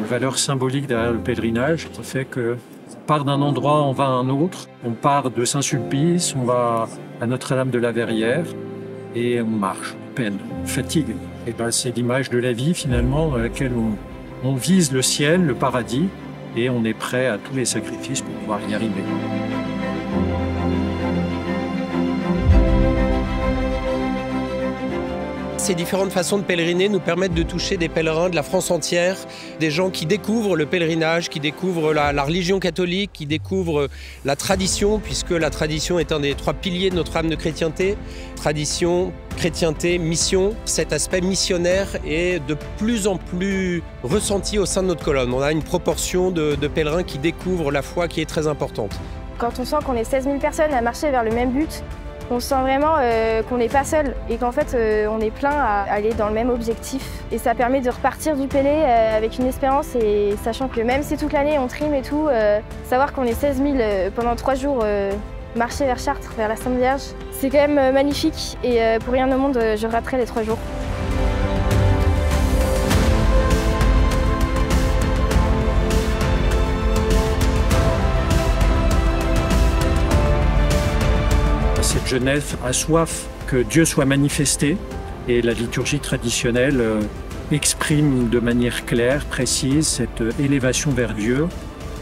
valeur symbolique derrière le pèlerinage qui fait que on part d'un endroit, on va à un autre. On part de Saint-Sulpice, on va à Notre-Dame de la Verrière et on marche, on peine, on fatigue. Et ben, c'est l'image de la vie finalement dans laquelle on vise le ciel, le paradis et on est prêt à tous les sacrifices pour pouvoir y arriver. Ces différentes façons de pèleriner nous permettent de toucher des pèlerins de la France entière, des gens qui découvrent le pèlerinage, qui découvrent la religion catholique, qui découvrent la tradition, puisque la tradition est un des 3 piliers de notre âme de chrétienté. Tradition, chrétienté, mission. Cet aspect missionnaire est de plus en plus ressenti au sein de notre colonne. On a une proportion de pèlerins qui découvrent la foi qui est très importante. Quand on sent qu'on est 16 000 personnes à marcher vers le même but, on sent vraiment qu'on n'est pas seul et qu'en fait on est plein à aller dans le même objectif. Et ça permet de repartir du Pélé avec une espérance et sachant que même si toute l'année on trime et tout, savoir qu'on est 16 000 pendant 3 jours marcher vers Chartres, vers la Sainte Vierge, c'est quand même magnifique et pour rien au monde je raterai les 3 jours. Cette jeunesse a soif que Dieu soit manifesté et la liturgie traditionnelle exprime de manière claire, précise, cette élévation vers Dieu,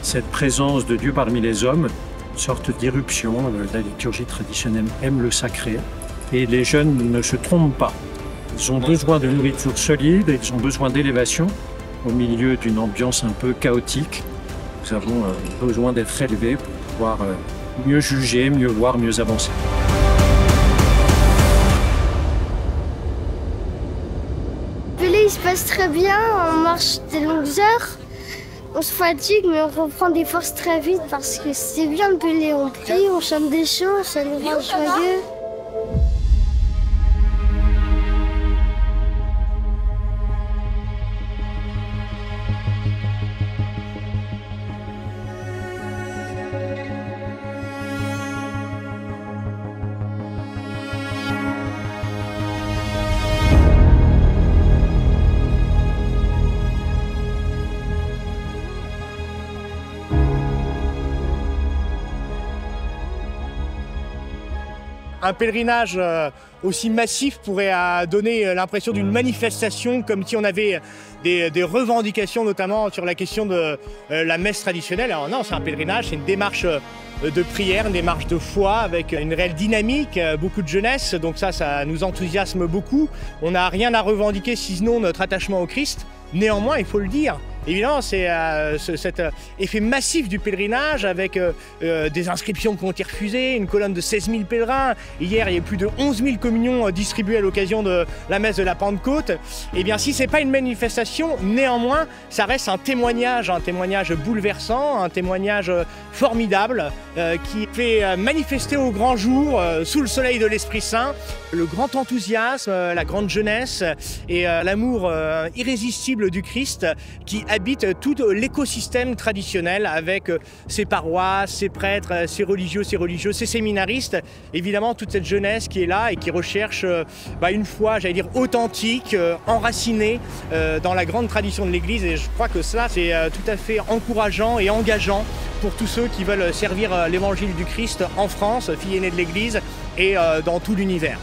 cette présence de Dieu parmi les hommes, une sorte d'irruption. La liturgie traditionnelle aime le sacré et les jeunes ne se trompent pas. Ils ont besoin de nourriture solide et ils ont besoin d'élévation au milieu d'une ambiance un peu chaotique. Nous avons besoin d'être élevés pour pouvoir mieux juger, mieux voir, mieux avancer. Il se passe très bien, on marche des longues heures, on se fatigue mais on reprend des forces très vite parce que c'est bien le Pélé, on prie, on chante des chants, ça nous rend joyeux. Un pèlerinage aussi massif pourrait donner l'impression d'une manifestation, comme si on avait des revendications, notamment sur la question de la messe traditionnelle. Alors non, c'est un pèlerinage, c'est une démarche de prière, une démarche de foi avec une réelle dynamique, beaucoup de jeunesse, donc ça nous enthousiasme beaucoup. On n'a rien à revendiquer sinon notre attachement au Christ. Néanmoins, il faut le dire, évidemment, c'est cet effet massif du pèlerinage avec des inscriptions qui ont été refusées, une colonne de 16 000 pèlerins. Hier, il y a eu plus de 11 000 communions distribuées à l'occasion de la messe de la Pentecôte. Eh bien, si ce n'est pas une manifestation, néanmoins, ça reste un témoignage bouleversant, un témoignage formidable qui fait manifester au grand jour, sous le soleil de l'Esprit Saint, le grand enthousiasme, la grande jeunesse et l'amour irrésistible du Christ qui habite tout l'écosystème traditionnel avec ses paroisses, ses prêtres, ses religieux, ses religieuses, ses séminaristes. Évidemment, toute cette jeunesse qui est là et qui recherche une foi, j'allais dire, authentique, enracinée dans la grande tradition de l'Église. Et je crois que ça, c'est tout à fait encourageant et engageant pour tous ceux qui veulent servir l'évangile du Christ en France, fille aînée de l'Église, et dans tout l'univers.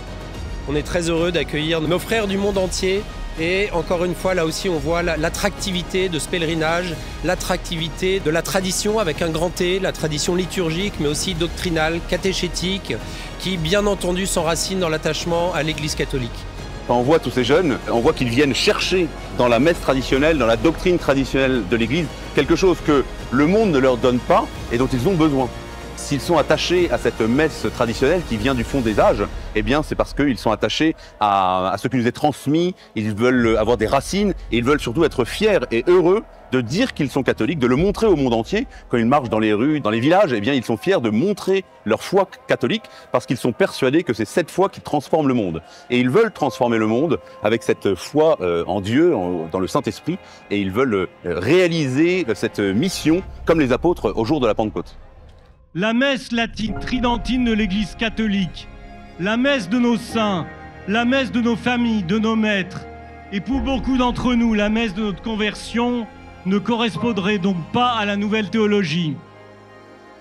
On est très heureux d'accueillir nos frères du monde entier. Et encore une fois, là aussi, on voit l'attractivité de ce pèlerinage, l'attractivité de la tradition avec un grand T, la tradition liturgique, mais aussi doctrinale, catéchétique, qui, bien entendu, s'enracine dans l'attachement à l'Église catholique. Quand on voit tous ces jeunes, on voit qu'ils viennent chercher dans la messe traditionnelle, dans la doctrine traditionnelle de l'Église, quelque chose que le monde ne leur donne pas et dont ils ont besoin. S'ils sont attachés à cette messe traditionnelle qui vient du fond des âges, eh bien c'est parce qu'ils sont attachés à ce qui nous est transmis, ils veulent avoir des racines et ils veulent surtout être fiers et heureux de dire qu'ils sont catholiques, de le montrer au monde entier. Quand ils marchent dans les rues, dans les villages, eh bien ils sont fiers de montrer leur foi catholique parce qu'ils sont persuadés que c'est cette foi qui transforme le monde. Et ils veulent transformer le monde avec cette foi en Dieu, dans le Saint-Esprit, et ils veulent réaliser cette mission comme les apôtres au jour de la Pentecôte. La messe latine tridentine de l'Église catholique, la messe de nos saints, la messe de nos familles, de nos maîtres, et pour beaucoup d'entre nous, la messe de notre conversion, ne correspondraient donc pas à la nouvelle théologie.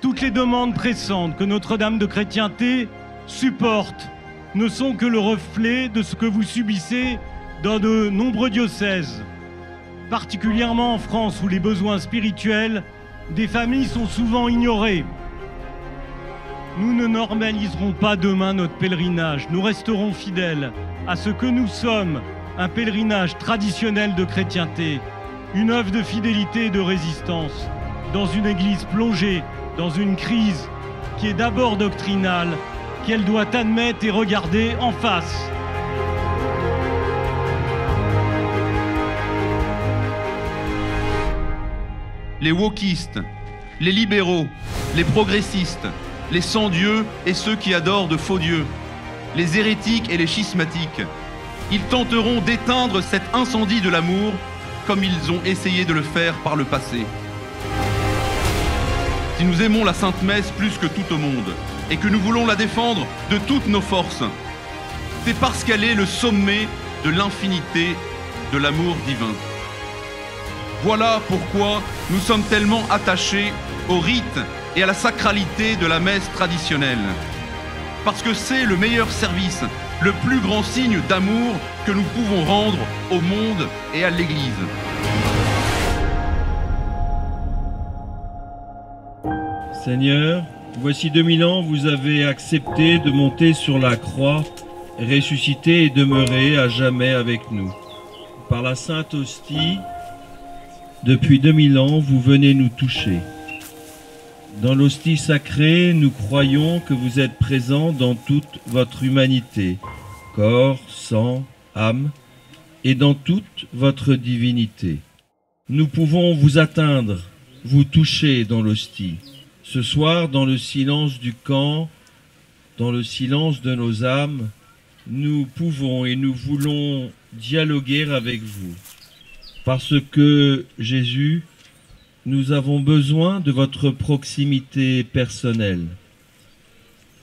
Toutes les demandes pressantes que Notre-Dame de Chrétienté supporte ne sont que le reflet de ce que vous subissez dans de nombreux diocèses, particulièrement en France où les besoins spirituels des familles sont souvent ignorés. Nous ne normaliserons pas demain notre pèlerinage, nous resterons fidèles à ce que nous sommes, un pèlerinage traditionnel de chrétienté, une œuvre de fidélité et de résistance, dans une église plongée dans une crise qui est d'abord doctrinale, qu'elle doit admettre et regarder en face. Les wokistes, les libéraux, les progressistes, les sans-dieux et ceux qui adorent de faux dieux, les hérétiques et les schismatiques, ils tenteront d'éteindre cet incendie de l'amour comme ils ont essayé de le faire par le passé. Si nous aimons la Sainte Messe plus que tout au monde et que nous voulons la défendre de toutes nos forces, c'est parce qu'elle est le sommet de l'infinité de l'amour divin. Voilà pourquoi nous sommes tellement attachés au rite et à la sacralité de la messe traditionnelle. Parce que c'est le meilleur service, le plus grand signe d'amour que nous pouvons rendre au monde et à l'Église. Seigneur, voici 2000 ans, vous avez accepté de monter sur la croix, ressusciter et demeurer à jamais avec nous. Par la Sainte Hostie, depuis 2000 ans, vous venez nous toucher. Dans l'hostie sacrée, nous croyons que vous êtes présent dans toute votre humanité, corps, sang, âme, et dans toute votre divinité. Nous pouvons vous atteindre, vous toucher dans l'hostie. Ce soir, dans le silence du camp, dans le silence de nos âmes, nous pouvons et nous voulons dialoguer avec vous. Parce que, Jésus, nous avons besoin de votre proximité personnelle.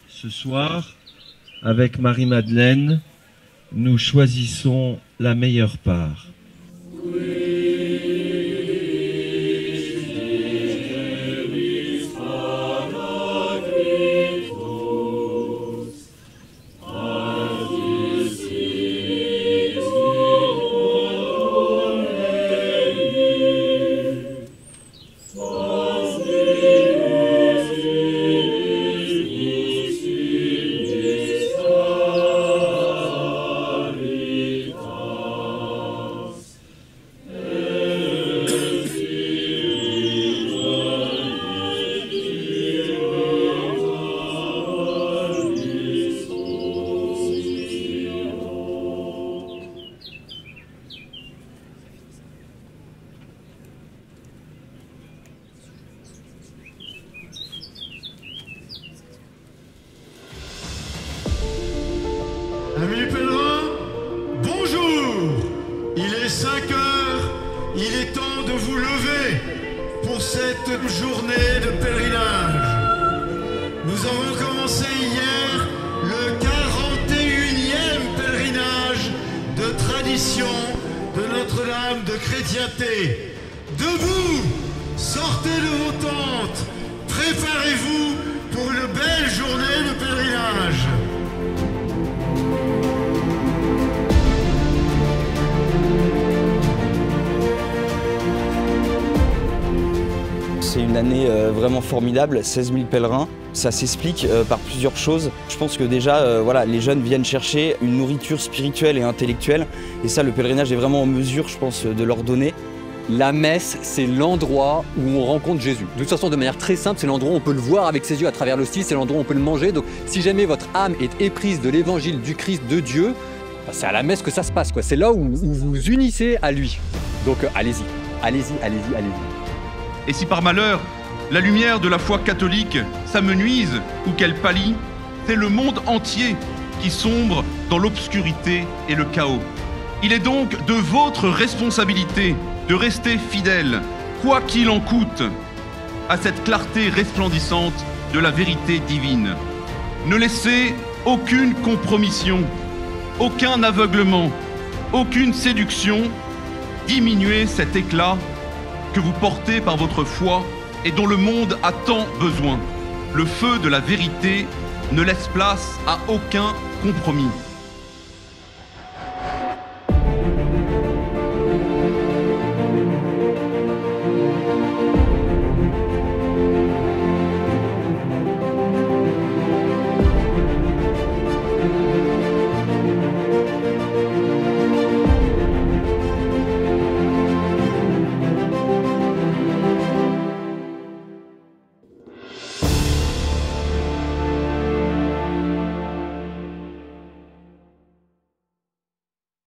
Ce soir, avec Marie-Madeleine, nous choisissons la meilleure part. Amis pèlerins, bonjour! Il est 5 heures, il est temps de vous lever pour cette journée de pèlerinage. Nous avons commencé hier le 41e pèlerinage de tradition de Notre-Dame de Chrétienté. Debout, sortez de vos tentes, préparez-vous pour une belle journée de pèlerinage. C'est une année vraiment formidable, 16 000 pèlerins. Ça s'explique par plusieurs choses. Je pense que déjà, voilà, les jeunes viennent chercher une nourriture spirituelle et intellectuelle. Et ça, le pèlerinage est vraiment en mesure, je pense, de leur donner. La messe, c'est l'endroit où on rencontre Jésus. De toute façon, de manière très simple, c'est l'endroit où on peut le voir avec ses yeux à travers l'hostie, c'est l'endroit où on peut le manger. Donc si jamais votre âme est éprise de l'évangile du Christ, de Dieu, c'est à la messe que ça se passe, quoi. C'est là où vous vous unissez à lui. Donc allez-y, allez-y, allez-y, allez-y. Et si par malheur, la lumière de la foi catholique s'amenuise ou qu'elle pâlit, c'est le monde entier qui sombre dans l'obscurité et le chaos. Il est donc de votre responsabilité de rester fidèle, quoi qu'il en coûte, à cette clarté resplendissante de la vérité divine. Ne laissez aucune compromission, aucun aveuglement, aucune séduction diminuer cet éclat que vous portez par votre foi et dont le monde a tant besoin. Le feu de la vérité ne laisse place à aucun compromis.